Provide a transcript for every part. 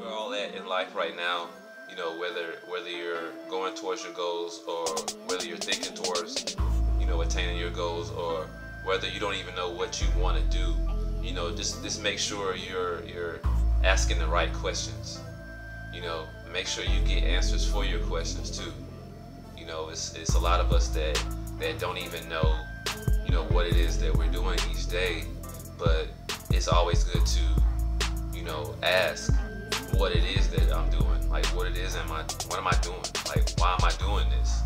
we're all at in life right now, you know, whether you're going towards your goals or whether you're thinking towards, you know, attaining your goals, or whether you don't even know what you want to do, you know, just make sure you're asking the right questions. You know, make sure you get answers for your questions too. You know, it's a lot of us that don't even know, you know, what it is that we're doing each day, but it's always good to, you know, ask what it is that I'm doing. Like, what it is what am I doing? Like, why am I doing this?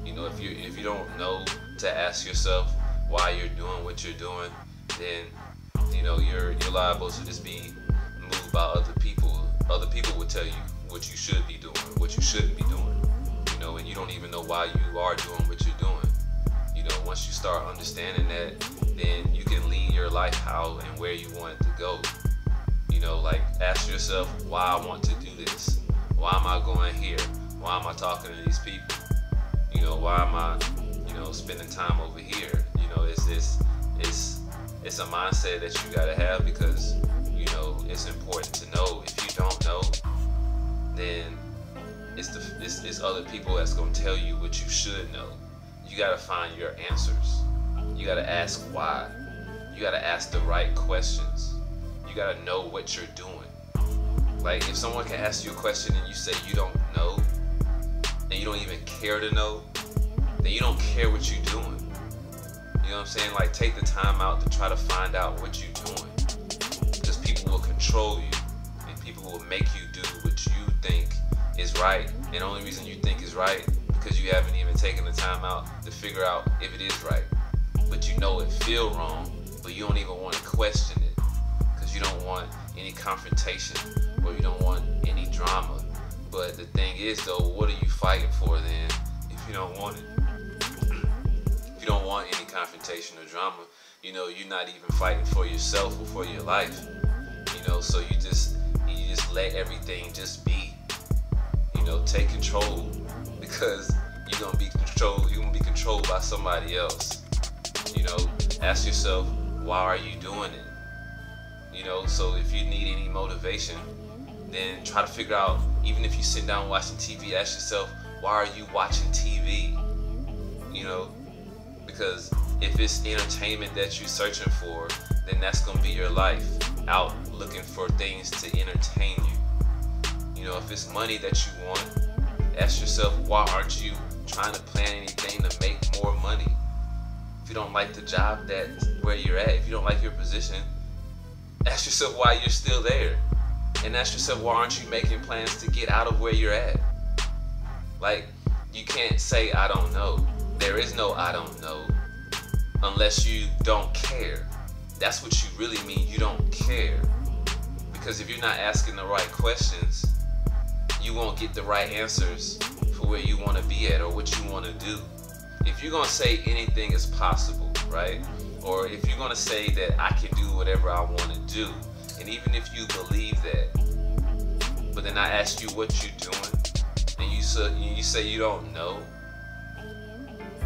You know, if you don't know to ask yourself why you're doing what you're doing, then, you know, you're liable to just be moved by other people. Other people will tell you what you should be doing, what you shouldn't be doing. You know, and you don't even know why you are doing what you're doing. You know, once you start understanding that, then you can lead your life how and where you want it to go. You know, like, ask yourself why I want to do this. Why am I going here? Why am I talking to these people? You know, why am I, you know, spending time over here? You know, it's a mindset that you gotta have, because, you know, it's important to know. If you don't know, then it's other people that's gonna tell you what you should know. You gotta find your answers. You gotta ask why. You gotta ask the right questions. You gotta know what you're doing. Like, if someone can ask you a question and you say you don't know, and you don't even care to know, then you don't care what you're doing. You know what I'm saying? Like, take the time out to try to find out what you're doing. Because people will control you, and people will make you do what you think is right. And the only reason you think is right because you haven't even taken the time out to figure out if it is right. But you know it feel wrong, but you don't even want to question it, because you don't want any confrontation, or you don't want any drama. But the thing is, though, what are you fighting for then if you don't want it? If you don't want any confrontation or drama, you know, you're not even fighting for yourself or for your life. You know, so you just let everything just be. You know, take control, because you're gonna be controlled by somebody else. You know, ask yourself, why are you doing it? You know, so if you need any motivation, then try to figure out, even if you sit down watching TV, ask yourself, why are you watching TV? You know, because if it's entertainment that you're searching for, then that's gonna be your life, out looking for things to entertain you. You know, if it's money that you want, ask yourself, why aren't you trying to plan anything to make more money? If you don't like the job that's where you're at, if you don't like your position, ask yourself why you're still there. And ask yourself, why aren't you making plans to get out of where you're at? Like, you can't say, I don't know. There is no I don't know, unless you don't care. That's what you really mean, you don't care. Because if you're not asking the right questions, you won't get the right answers for where you want to be at or what you want to do. If you're going to say anything is possible, right? Or if you're going to say that I can do whatever I want to do, and even if you believe that, but then I ask you what you're doing, and you say you don't know,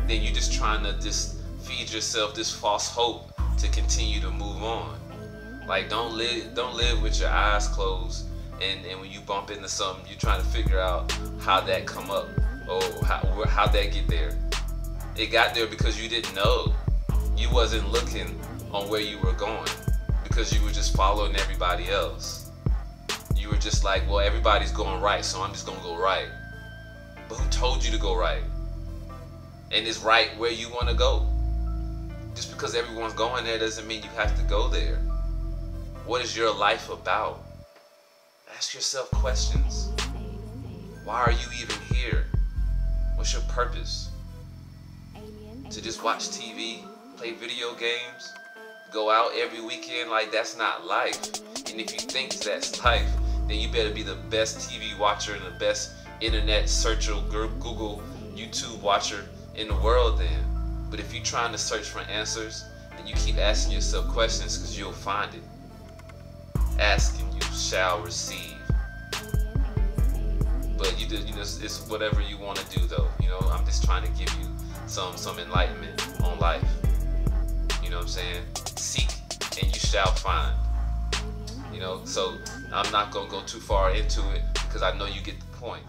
then you're just trying to just feed yourself this false hope to continue to move on. Like, don't live with your eyes closed, and when you bump into something, you're trying to figure out how that come up, or how that get there. It got there because you didn't know. You wasn't looking on where you were going, because you were just following everybody else. You were just like, well, everybody's going right, so I'm just gonna go right. But who told you to go right? And it's right where you want to go. Just because everyone's going there doesn't mean you have to go there. What is your life about? Ask yourself questions. Why are you even here? What's your purpose? To just watch TV, play video games, go out every weekend? Like, that's not life. And if you think that's life, then you better be the best TV watcher and the best internet searcher, Google, YouTube watcher in the world then. But if you're trying to search for answers, then you keep asking yourself questions, because you'll find it. Ask and you shall receive. But you know, it's whatever you want to do, though. You know, I'm just trying to give you some enlightenment on life. You know what I'm saying? Seek and you shall find. You know, so I'm not gonna go too far into it because I know you get the point.